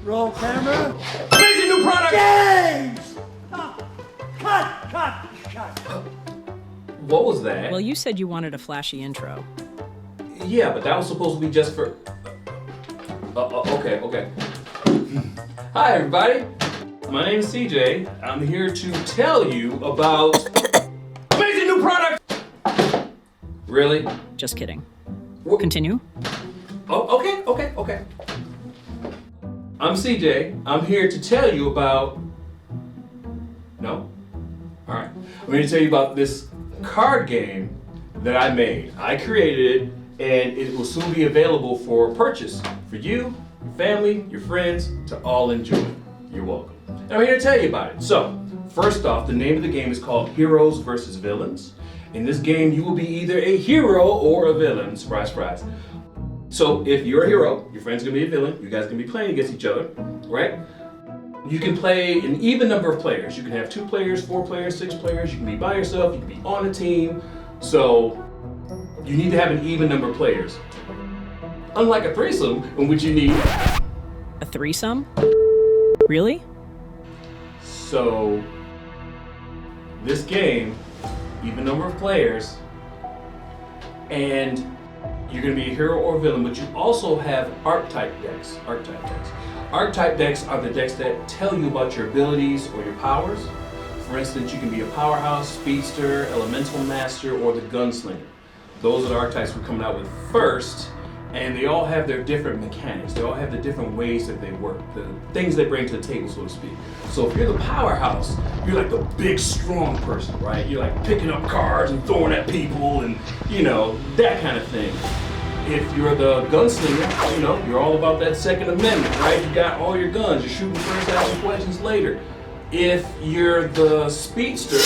Roll camera. Amazing new product! James! Cut! What was that? Well, you said you wanted a flashy intro. Yeah, but that was supposed to be just for... Okay. Hi, everybody. My name is CJ. I'm here to tell you about amazing new product! Really? Just kidding. What? Continue. Oh, okay. I'm CJ. I'm here to tell you about... No? Alright. I'm here to tell you about this card game that I made. I created it, and it will soon be available for purchase for you, your family, your friends, to all enjoy. You're welcome. And I'm here to tell you about it. So, first off, the name of the game is called Heroes versus Villains. In this game, you will be either a hero or a villain. Surprise, surprise. So, if you're a hero, your friend's gonna be a villain. You guys are gonna be playing against each other, right? You can play an even number of players. You can have 2 players, 4 players, 6 players. You can be by yourself. You can be on a team. So, you need to have an even number of players. Unlike a threesome, in which you need... A threesome? Really? So, this game, even number of players, and you're going to be a hero or villain, but you also have archetype decks. Archetype decks are the decks that tell you about your abilities or your powers. For instance, you can be a powerhouse, speedster, elemental master, or the gunslinger. Those are the archetypes we're coming out with first, and they all have their different mechanics. They all have the different ways that they work, the things they bring to the table, so to speak. So if you're the powerhouse, you're like the big, strong person, right? You're like picking up cards and throwing at people and, that kind of thing. If you're the gunslinger, you're all about that Second Amendment, right? You got all your guns, you're shooting first, asking questions later. If you're the speedster,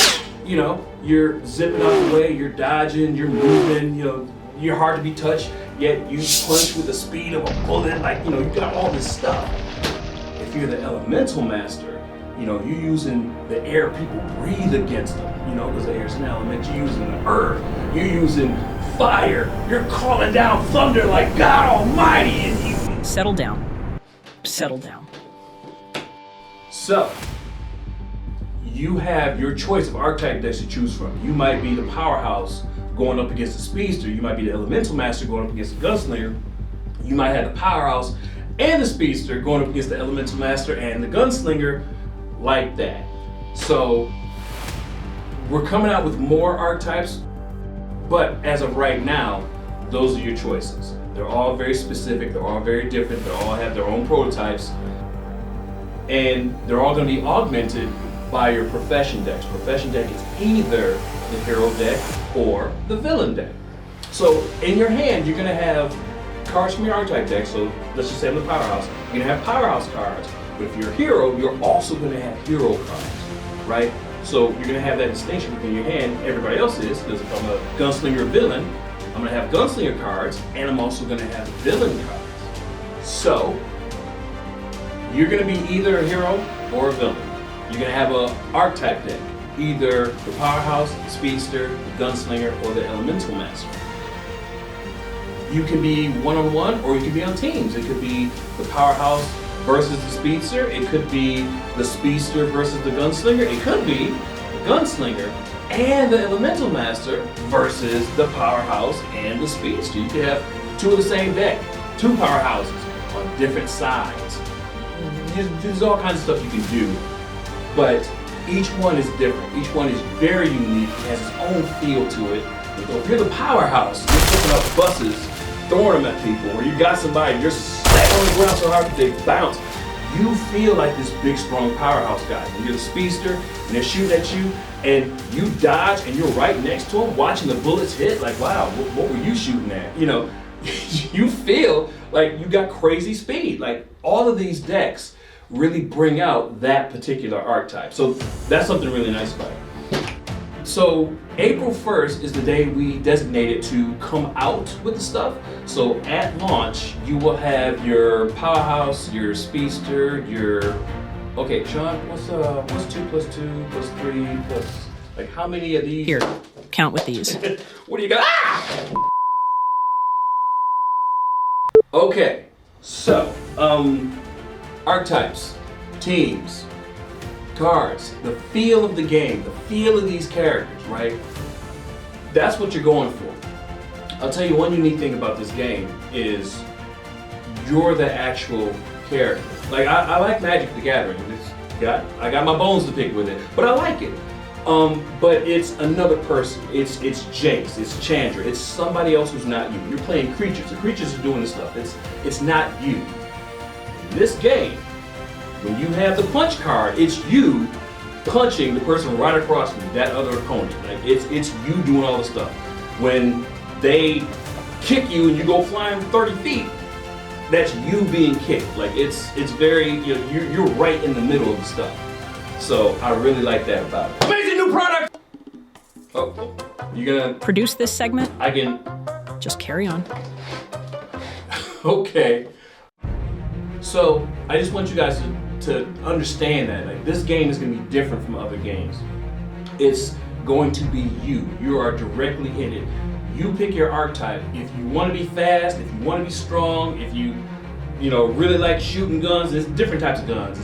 you're zipping out the way, you're dodging, you're moving, you're hard to be touched, yet you punch with the speed of a bullet, you got all this stuff. If you're the elemental master, you're using the air people breathe against them, because the air's an element. You're using the earth, you're using fire, you're calling down thunder like God Almighty, and you... Settle down. So, you have your choice of archetype decks to choose from. You might be the powerhouse going up against the speedster. You might be the elemental master going up against the gunslinger. You might have the powerhouse and the speedster going up against the elemental master and the gunslinger, like that. So we're coming out with more archetypes, but as of right now, those are your choices. They're all very specific, they're all very different, they all have their own prototypes, and they're all going to be augmented by your profession decks. Profession deck is either the hero deck or the villain deck. So in your hand, you're going to have cards from your archetype deck. So let's just say I'm the powerhouse. You're going to have powerhouse cards. But if you're a hero, you're also going to have hero cards, right? So you're going to have that distinction between your hand. Everybody else is, because if I'm a gunslinger villain, I'm going to have gunslinger cards, and I'm also going to have villain cards. So you're going to be either a hero or a villain. You're going to have an archetype deck, either the powerhouse, the speedster, the gunslinger, or the elemental master. You can be one-on-one, or you can be on teams. It could be the powerhouse versus the speedster. It could be the speedster versus the gunslinger. It could be the gunslinger and the elemental master versus the powerhouse and the speedster. You could have 2 of the same deck, 2 powerhouses on different sides. There's all kinds of stuff you can do. But each one is different. Each one is very unique. It has its own feel to it. So if you're the powerhouse, you're picking up buses, throwing them at people, or you got somebody, you're slapping on the ground so hard that they bounce. You feel like this big, strong powerhouse guy. When you're the speedster, and they're shooting at you, and you dodge, and you're right next to them, watching the bullets hit, like, wow, what were you shooting at? You feel like you got crazy speed. Like, all of these decks really bring out that particular archetype. So that's something really nice about it. So April 1st is the day we designated to come out with the stuff. So at launch, you will have your powerhouse, your speedster, your... Okay, Sean, what's 2 plus 2 plus 3 plus... Like, how many of these? Here, count with these. What do you got? Ah! Okay, so, Archetypes, teams, cards, the feel of the game, the feel of these characters, right? That's what you're going for. I'll tell you one unique thing about this game is you're the actual character. Like I like Magic the Gathering. I got my bones to pick with it, but I like it. But it's another person. It's Jace, it's Chandra, it's somebody else who's not you. You're playing creatures. The creatures are doing this stuff. It's not you. In this game, when you have the punch card, it's you punching the person right across from you, that other opponent. Like it's you doing all the stuff. When they kick you and you go flying 30 feet, that's you being kicked. Like it's very, you're right in the middle of the stuff. So I really like that about it. Amazing new product! Oh, you gonna Produce this segment? I can. Just carry on. Okay. So I just want you guys to understand that like this game is gonna be different from other games. It's going to be you. You are directly in it. You pick your archetype. If you want to be fast, if you want to be strong, if you really like shooting guns, there's different types of guns.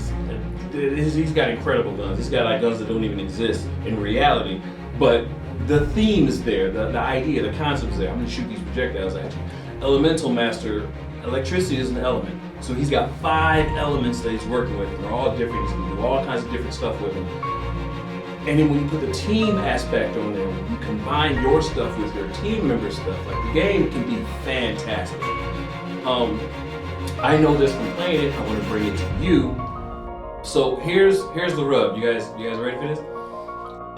He's got incredible guns. He's got like guns that don't even exist in reality. But the theme is there, the idea, the concept is there. I'm gonna shoot these projectiles at you. Elemental Master, electricity is an element. So he's got 5 elements that he's working with, and they're all different. He's gonna do all kinds of different stuff with them. And then when you put the team aspect on there, when you combine your stuff with your team member stuff, like the game can be fantastic. I know this from playing it. I want to bring it to you. So here's the rub. You guys ready for this?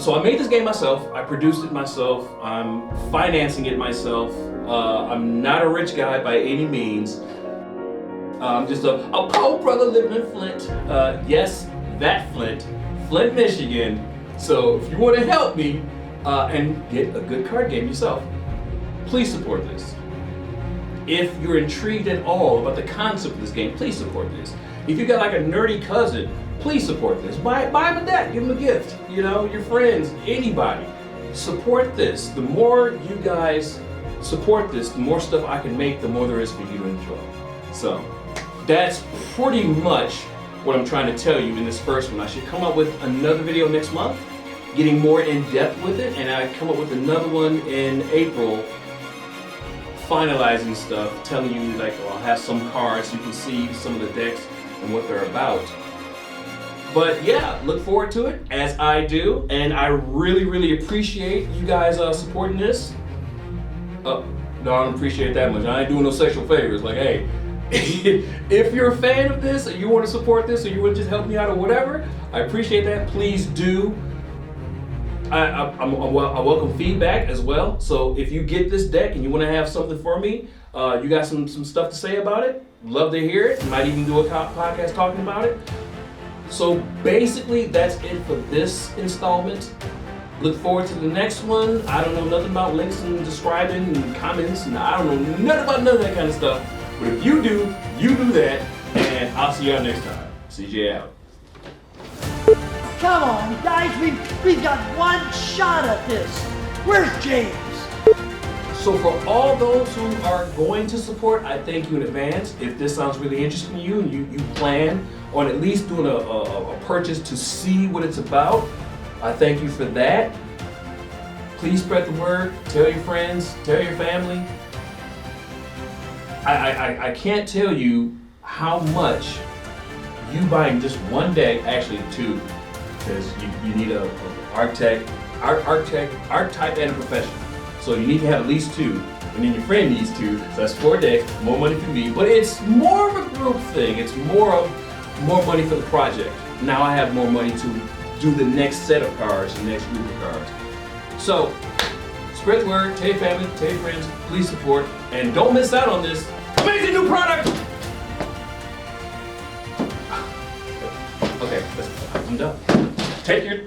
So I made this game myself. I produced it myself. I'm financing it myself. I'm not a rich guy by any means. I'm just a poor brother living in Flint. Yes, that Flint, Michigan. So if you want to help me and get a good card game yourself, please support this. If you're intrigued at all about the concept of this game, please support this. If you got like a nerdy cousin, please support this. Buy him a deck, give him a gift. Your friends, anybody. Support this. The more you guys support this, the more stuff I can make, the more there is for you to enjoy. So that's pretty much what I'm trying to tell you in this first one. I should come up with another video next month, getting more in depth with it, and I come up with another one in April, finalizing stuff, telling you like I'll have some cards, you can see some of the decks and what they're about. But yeah, look forward to it, as I do, and I really, really appreciate you guys supporting this. No, I don't appreciate that much. I ain't doing no sexual favors. Like, hey, if you're a fan of this, or you want to support this, or you want to just help me out or whatever, I appreciate that. Please do. I welcome feedback as well. So if you get this deck and you want to have something for me, you got some stuff to say about it, love to hear it. Might even do a podcast talking about it. So basically, that's it for this installment. Look forward to the next one. I don't know nothing about links and describing and comments, and I don't know nothing about none of that kind of stuff. But if you do, you do that, and I'll see y'all next time. CJ out. Come on, guys, we've got one shot at this. Where's James? So for all those who are going to support, I thank you in advance. If this sounds really interesting to you and you plan on at least doing a purchase to see what it's about, I thank you for that. Please spread the word, tell your friends, tell your family. I can't tell you how much you buying just one deck, actually 2, because you need a archetype and a professional. So you need to have at least 2, and then your friend needs 2, so that's 4 decks, more money for me. But it's more of a group thing. It's more money for the project. Now I have more money to do the next set of cards, the next group of cards. So spread the word, tell your family, tell your friends, please support, and don't miss out on this amazing new product. Okay, I'm done. Take your